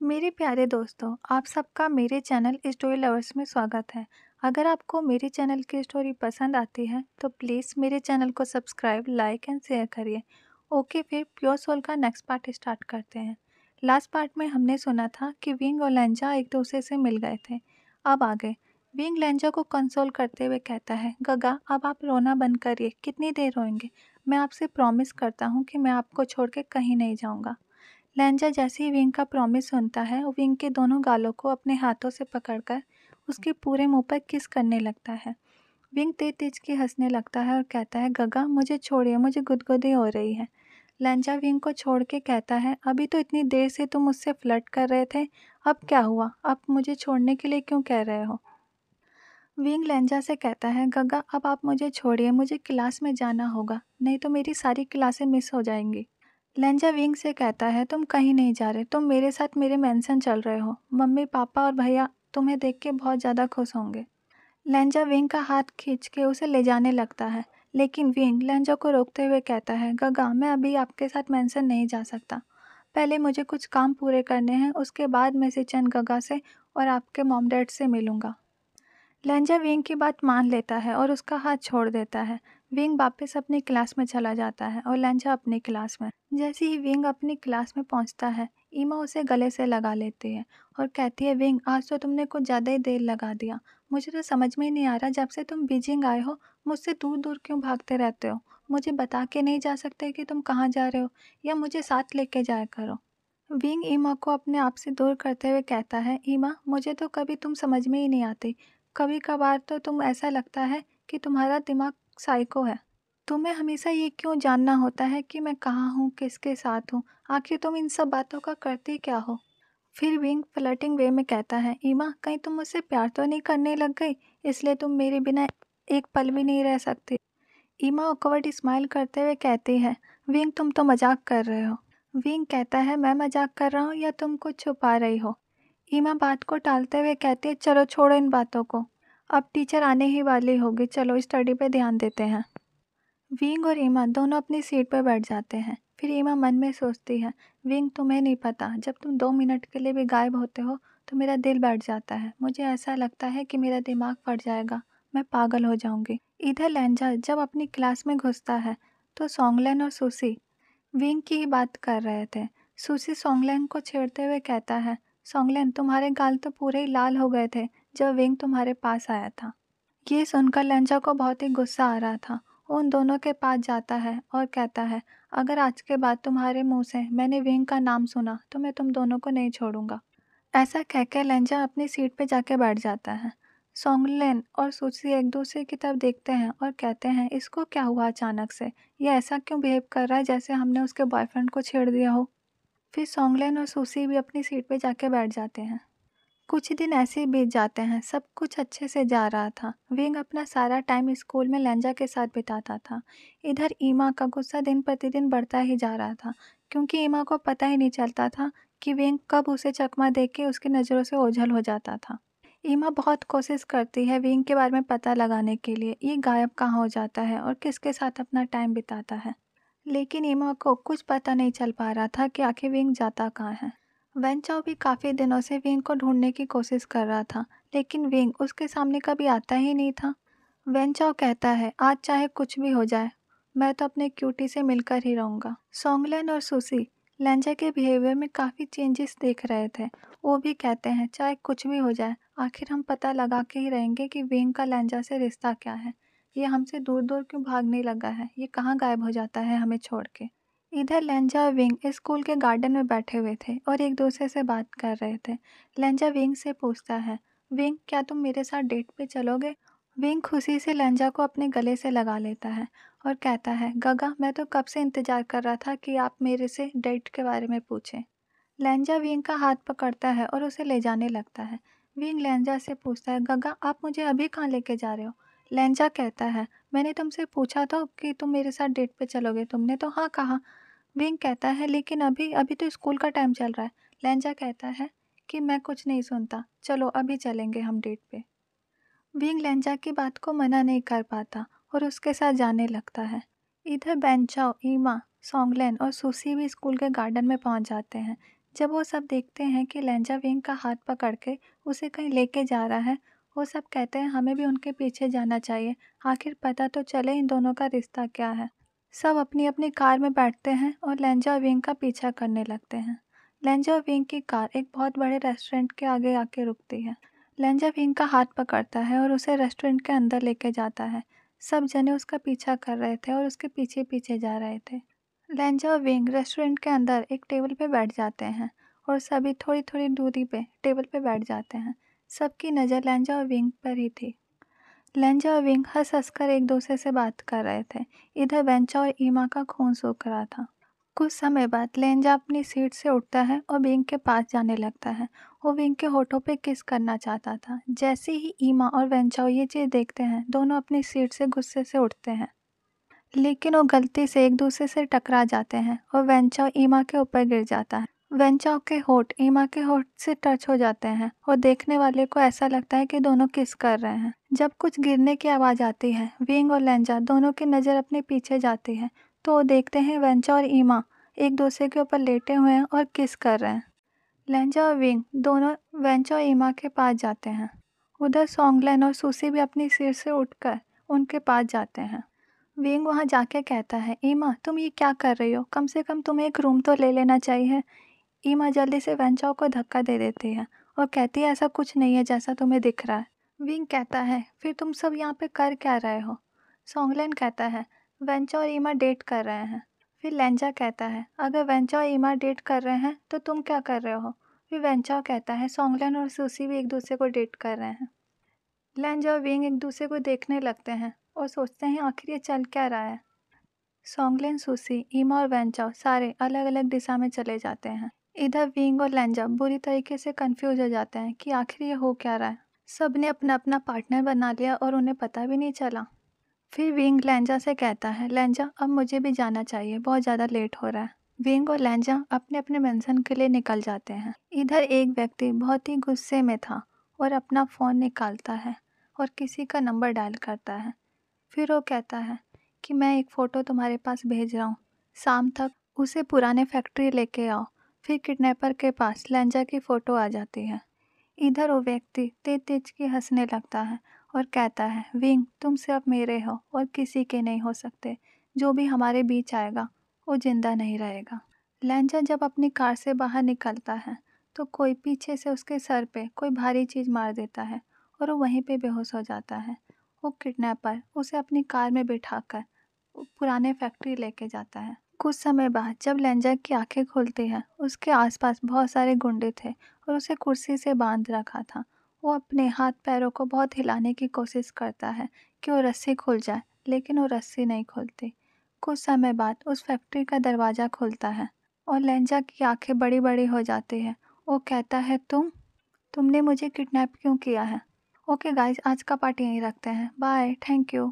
मेरे प्यारे दोस्तों, आप सबका मेरे चैनल स्टोरी लवर्स में स्वागत है। अगर आपको मेरे चैनल की स्टोरी पसंद आती है तो प्लीज़ मेरे चैनल को सब्सक्राइब, लाइक एंड शेयर करिए। ओके, फिर प्योर सोल का नेक्स्ट पार्ट स्टार्ट करते हैं। लास्ट पार्ट में हमने सुना था कि विंग और लेंजा एक दूसरे से मिल गए थे। अब आगे विंग लेंजा को कंसोल करते हुए कहता है, गगा अब आप रोना बंद करिए, कितनी देर रोएंगे। मैं आपसे प्रॉमिस करता हूँ कि मैं आपको छोड़ के कहीं नहीं जाऊँगा। लेंजा जैसे ही विंग का प्रॉमिस सुनता है, वो विंग के दोनों गालों को अपने हाथों से पकड़कर उसके पूरे मुंह पर किस करने लगता है। विंग तेज तेज के हंसने लगता है और कहता है, गगा मुझे छोड़िए, मुझे गुदगुदी हो रही है। लेंजा विंग को छोड़ के कहता है, अभी तो इतनी देर से तुम मुझसे फ्लर्ट कर रहे थे, अब क्या हुआ, अब मुझे छोड़ने के लिए क्यों कह रहे हो। विंग लेंजा से कहता है, गगा अब आप मुझे छोड़िए, मुझे क्लास में जाना होगा, नहीं तो मेरी सारी क्लासें मिस हो जाएंगी। लेंजा विंग से कहता है, तुम कहीं नहीं जा रहे, तुम मेरे साथ मेरे मेंशन चल रहे हो। मम्मी पापा और भैया तुम्हें देख के बहुत ज़्यादा खुश होंगे। लेंजा विंग का हाथ खींच के उसे ले जाने लगता है, लेकिन विंग लेंजा को रोकते हुए कहता है, गगा मैं अभी आपके साथ मेंशन नहीं जा सकता। पहले मुझे कुछ काम पूरे करने हैं, उसके बाद मैं सिचन गगा से और आपके मॉम डैड से मिलूंगा। लेंजा विंग की बात मान लेता है और उसका हाथ छोड़ देता है। विंग वापस अपनी क्लास में चला जाता है और लेंजा अपनी क्लास में। जैसे ही विंग अपनी क्लास में पहुंचता है, ईमा उसे गले से लगा लेती है और कहती है, विंग आज तो तुमने कुछ ज़्यादा ही देर लगा दिया। मुझे तो समझ में ही नहीं आ रहा, जब से तुम बीजिंग आए हो मुझसे दूर दूर क्यों भागते रहते हो। मुझे बता के नहीं जा सकते कि तुम कहाँ जा रहे हो, या मुझे साथ लेके जाया करो। विंग ईमा को अपने आप से दूर करते हुए कहता है, ईमा मुझे तो कभी तुम समझ में ही नहीं आती। कभी कभार तो तुम ऐसा लगता है कि तुम्हारा दिमाग साइको है। तुम्हें हमेशा ये क्यों जानना होता है कि मैं कहाँ हूँ, किसके साथ हूँ। आखिर तुम इन सब बातों का करती क्या हो। फिर विंग फ्लर्टिंग वे में कहता है, ईमा कहीं तुम मुझसे प्यार तो नहीं करने लग गई, इसलिए तुम मेरे बिना एक पल भी नहीं रह सकती। ईमा ऑकवर्ड स्माइल करते हुए कहती है, विंग तुम तो मजाक कर रहे हो। विंग कहता है, मैं मजाक कर रहा हूँ या तुम कुछ छुपा रही हो। ईमा बात को टालते हुए कहती है, चलो छोड़ो इन बातों को, अब टीचर आने ही वाली होगी, चलो स्टडी पे ध्यान देते हैं। विंग और ईमा दोनों अपनी सीट पर बैठ जाते हैं। फिर ईमा मन में सोचती है, विंग तुम्हें नहीं पता, जब तुम 2 मिनट के लिए भी गायब होते हो तो मेरा दिल बैठ जाता है। मुझे ऐसा लगता है कि मेरा दिमाग फट जाएगा, मैं पागल हो जाऊंगी। इधर लेंजा जब अपनी क्लास में घुसता है तो सोंगलेन और सुसी विंग की ही बात कर रहे थे। सुसी सोंगलेन को छेड़ते हुए कहता है, सोंगलेन तुम्हारे गाल तो पूरे ही लाल हो गए थे जब विंग तुम्हारे पास आया था। ये सुनकर लेंजा को बहुत ही गुस्सा आ रहा था। वो उन दोनों के पास जाता है और कहता है, अगर आज के बाद तुम्हारे मुंह से मैंने विंग का नाम सुना तो मैं तुम दोनों को नहीं छोड़ूंगा। ऐसा कहकर लेंजा अपनी सीट पे जाके बैठ जाता है। सोंगलेन और सुसी एक दूसरे की तरफ देखते हैं और कहते हैं, इसको क्या हुआ अचानक से, ये ऐसा क्यों बिहेव कर रहा है जैसे हमने उसके बॉयफ्रेंड को छेड़ दिया हो। फिर सोंगलेन और सुसी भी अपनी सीट पे जाके बैठ जाते हैं। कुछ दिन ऐसे ही बीत जाते हैं, सब कुछ अच्छे से जा रहा था। विंग अपना सारा टाइम स्कूल में लेंजा के साथ बिताता था। इधर ईमा का गुस्सा दिन प्रतिदिन बढ़ता ही जा रहा था, क्योंकि ईमा को पता ही नहीं चलता था कि विंग कब उसे चकमा देख के उसकी नज़रों से ओझल हो जाता था। ईमा बहुत कोशिश करती है विंग के बारे में पता लगाने के लिए, ये गायब कहाँ हो जाता है और किसके साथ अपना टाइम बिताता है। लेकिन ईमा को कुछ पता नहीं चल पा रहा था कि आखिर विंग जाता कहाँ है। वेंचाओ भी काफ़ी दिनों से विंग को ढूंढने की कोशिश कर रहा था, लेकिन विंग उसके सामने कभी आता ही नहीं था। वेंचाओ कहता है, आज चाहे कुछ भी हो जाए, मैं तो अपने क्यूटी से मिलकर ही रहूँगा। सोंगलेन और सुसी लेंजा के बिहेवियर में काफ़ी चेंजेस देख रहे थे। वो भी कहते हैं, चाहे कुछ भी हो जाए, आखिर हम पता लगा के ही रहेंगे कि विंग का लेंजा से रिश्ता क्या है। ये हमसे दूर दूर क्यों भागने लगा है, ये कहाँ गायब हो जाता है हमें छोड़ के। इधर लेंजा और विंग स्कूल के गार्डन में बैठे हुए थे और एक दूसरे से बात कर रहे थे। लेंजा विंग से पूछता है, विंग क्या तुम मेरे साथ डेट पे चलोगे। विंग खुशी से लेंजा को अपने गले से लगा लेता है और कहता है, गगा मैं तो कब से इंतजार कर रहा था कि आप मेरे से डेट के बारे में पूछें। लेंजा विंग का हाथ पकड़ता है और उसे ले जाने लगता है। विंग लेंजा से पूछता है, गगा आप मुझे अभी कहाँ लेके जा रहे हो। लेंजा कहता है, मैंने तुमसे पूछा था कि तुम मेरे साथ डेट पे चलोगे, तुमने तो हाँ कहा। विंग कहता है, लेकिन अभी अभी तो स्कूल का टाइम चल रहा है। लेंजा कहता है कि मैं कुछ नहीं सुनता, चलो अभी चलेंगे हम डेट पे। विंग लेंजा की बात को मना नहीं कर पाता और उसके साथ जाने लगता है। इधर बेंचाओ, ईमा, सोंगलेन और सुसी भी स्कूल के गार्डन में पहुंच जाते हैं। जब वो सब देखते हैं कि लेंजा विंग का हाथ पकड़ के उसे कहीं लेके जा रहा है, वो सब कहते हैं हमें भी उनके पीछे जाना चाहिए, आखिर पता तो चले इन दोनों का रिश्ता क्या है। सब अपनी अपनी कार में बैठते हैं और लेंजा और विंग का पीछा करने लगते हैं। लेंजा और विंग की कार एक बहुत बड़े रेस्टोरेंट के आगे आके रुकती है। लेंजा विंग का हाथ पकड़ता है और उसे रेस्टोरेंट के अंदर लेके जाता है। सब जने उसका पीछा कर रहे थे और उसके पीछे पीछे जा रहे थे। लेंजा और विंग रेस्टोरेंट के अंदर एक टेबल पे बैठ जाते हैं और सभी थोड़ी थोड़ी दूरी पे टेबल पे बैठ जाते हैं। सबकी नज़र लेंजा और विंग पर ही थी। लेंजा और विंग हंस हंस कर एक दूसरे से बात कर रहे थे। इधर वेंचा और ईमा का खून सूख रहा था। कुछ समय बाद लेंजा अपनी सीट से उठता है और विंग के पास जाने लगता है। वो विंग के होठों पे किस करना चाहता था। जैसे ही ईमा और वेंचाओ ये चीज़ देखते हैं, दोनों अपनी सीट से गुस्से से उठते हैं, लेकिन वो गलती से एक दूसरे से टकरा जाते हैं और वेंचाओ ईमा के ऊपर गिर जाता है। वेंचाओ के होठ ईमा के होठ से टच हो जाते हैं और देखने वाले को ऐसा लगता है कि दोनों किस कर रहे हैं। जब कुछ गिरने की आवाज़ आती है, विंग और लेंजा दोनों की नज़र अपने पीछे जाती है तो वो देखते हैं वेंचा और ईमा एक दूसरे के ऊपर लेटे हुए हैं और किस कर रहे हैं। लेंजा और विंग दोनों वेंचा और ईमा के पास जाते हैं। उधर सॉन्गलेन और सूसी भी अपनी सीट से उठकर उनके पास जाते हैं। विंग वहाँ जाके कहता है, ईमा तुम ये क्या कर रही हो, कम से कम तुम्हें एक रूम तो ले लेना चाहिए। ईमा जल्दी से वेंचाओ को धक्का दे देती है और कहती है ऐसा कुछ नहीं है जैसा तुम्हें दिख रहा है। विंग कहता है फिर तुम सब यहाँ पे कर क्या रहे हो। सॉन्गलेन कहता है वेंचा और ईमा डेट कर रहे हैं। फिर लेंजा कहता है अगर वेंचा और ईमा डेट कर रहे हैं तो तुम क्या कर रहे हो। फिर वेंचा कहता है सॉन्गलेन और सूसी भी एक दूसरे को डेट कर रहे हैं। लेंजा और विंग एक दूसरे को देखने लगते हैं और सोचते हैं आखिर ये चल क्या रहा है। सॉन्गलेन, सूसी, ईमा और वेंचाओ सारे अलग अलग दिशा में चले जाते हैं। इधर विंग और लेंजा बुरी तरीके से कंफ्यूज हो जाते हैं कि आखिर ये हो क्या रहा है। सब ने अपना अपना पार्टनर बना लिया और उन्हें पता भी नहीं चला। फिर विंग लेंजा से कहता है लेंजा अब मुझे भी जाना चाहिए, बहुत ज़्यादा लेट हो रहा है। विंग और लेंजा अपने अपने मेंशन के लिए निकल जाते हैं। इधर एक व्यक्ति बहुत ही गुस्से में था और अपना फ़ोन निकालता है और किसी का नंबर डायल करता है। फिर वो कहता है कि मैं एक फ़ोटो तुम्हारे पास भेज रहा हूँ, शाम तक उसे पुराने फैक्ट्री लेके आओ। फिर किडनैपर के पास लेंजा की फ़ोटो आ जाती है। इधर वो व्यक्ति तेज तेज के हंसने लगता है और कहता है विंग तुम सिर्फ मेरे हो और किसी के नहीं हो सकते। जो भी हमारे बीच आएगा वो जिंदा नहीं रहेगा। लेंजा जब अपनी कार से बाहर निकलता है तो कोई पीछे से उसके सर पे कोई भारी चीज़ मार देता है और वो वहीं पे बेहोश हो जाता है। वो किडनैपर उसे अपनी कार में बिठाकर पुराने फैक्ट्री लेके जाता है। कुछ समय बाद जब लेंजा की आंखें खुलती हैं, उसके आसपास बहुत सारे गुंडे थे और उसे कुर्सी से बांध रखा था। वो अपने हाथ पैरों को बहुत हिलाने की कोशिश करता है कि वो रस्सी खुल जाए, लेकिन वो रस्सी नहीं खुलती। कुछ समय बाद उस फैक्ट्री का दरवाज़ा खुलता है और लेंजा की आंखें बड़ी बड़ी हो जाती है। वो कहता है तुमने मुझे किडनैप क्यों किया है। ओके गाइस, आज का पार्ट यहीं रखते हैं। Bye, thank you.